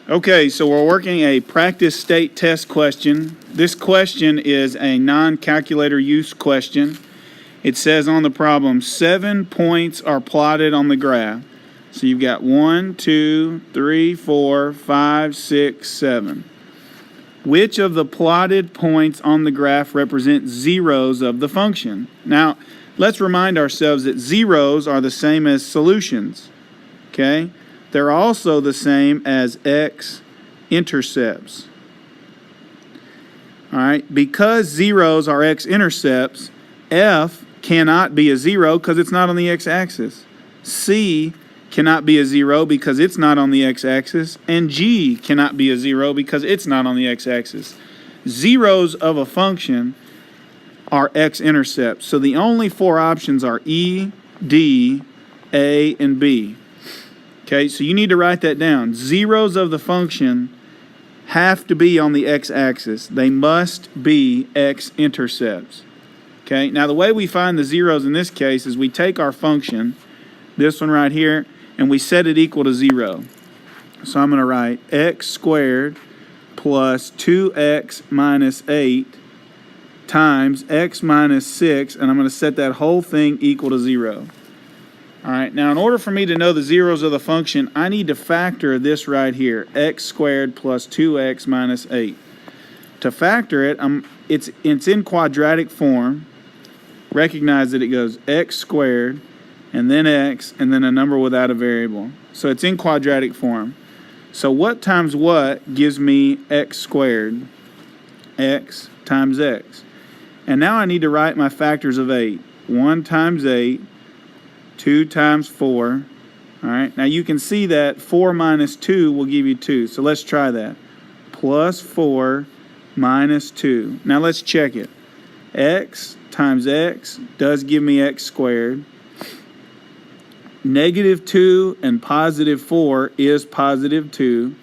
Okay, so we're working a practice state test question. This question is a non-calculator use question. It says on the problem, 7 points are plotted on the graph. So you've got 1, 2, 3, 4, 5, 6, 7. Which of the plotted points on the graph represent zeros of the function? Now, let's remind ourselves that zeros are the same as solutions, okay? They're also the same as x-intercepts. All right, because zeros are x-intercepts, f cannot be a zero because it's not on the x-axis. C cannot be a zero because it's not on the x-axis. And g cannot be a zero because it's not on the x-axis. Zeros of a function are x-intercepts. So the only four options are E, D, A, and B. Okay, so you need to write that down. Zeros of the function have to be on the x-axis. They must be x-intercepts. Okay, now the way we find the zeros in this case is we take our function, this one right here, and we set it equal to 0. So I'm going to write x squared plus 2x minus 8 times x minus 6, and I'm going to set that whole thing equal to 0. All right, now in order for me to know the zeros of the function, I need to factor this right here, x squared plus 2x minus 8. To factor it, it's in quadratic form. Recognize that it goes x squared, and then x, and then a number without a variable. So it's in quadratic form. So what times what gives me x squared? X times x. And now I need to write my factors of 8. 1 times 8. 2 times 4. All right, now you can see that 4 minus 2 will give you 2. So let's try that. Plus 4 minus 2. Now let's check it. X times x does give me x squared. Negative 2 and positive 4 is positive 2.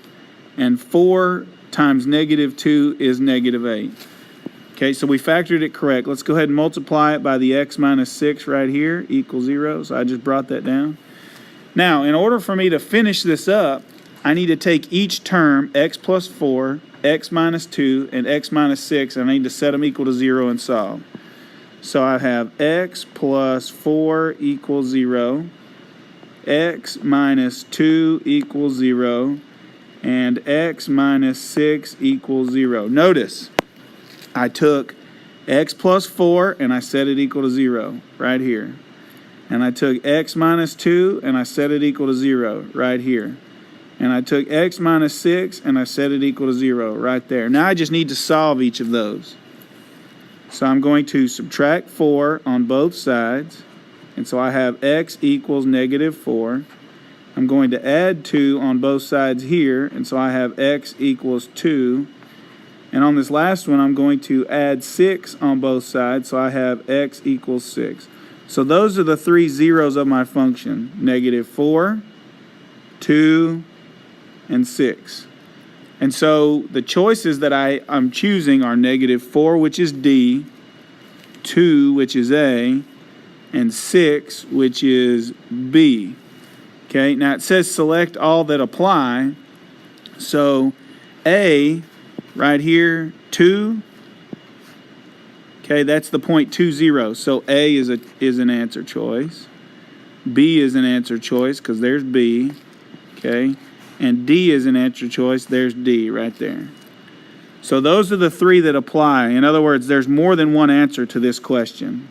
And 4 times negative 2 is negative 8. Okay, so we factored it correct. Let's go ahead and multiply it by the x minus 6 right here, equals 0. So I just brought that down. Now, in order for me to finish this up, I need to take each term, x plus 4, x minus 2, and x minus 6, and I need to set them equal to 0 and solve. So I have x plus 4 equals 0, x minus 2 equals 0, and x minus 6 equals 0. Notice, I took x plus 4 and I set it equal to 0 right here. And I took x minus 2 and I set it equal to 0 right here. And I took x minus 6 and I set it equal to 0 right there. Now I just need to solve each of those. So I'm going to subtract 4 on both sides. And so I have x equals negative 4. I'm going to add 2 on both sides here. And so I have x equals 2. And on this last one, I'm going to add 6 on both sides, so I have x equals 6. So those are the three zeros of my function, negative 4, 2, and 6. And so the choices that I'm choosing are negative 4, which is D, 2, which is A, and 6, which is B. Okay, now it says select all that apply. So A, right here, 2. Okay, that's the point 2, 0. So A is an answer choice. B is an answer choice because there's B. Okay, and D is an answer choice. There's D right there. So those are the three that apply. In other words, there's more than one answer to this question.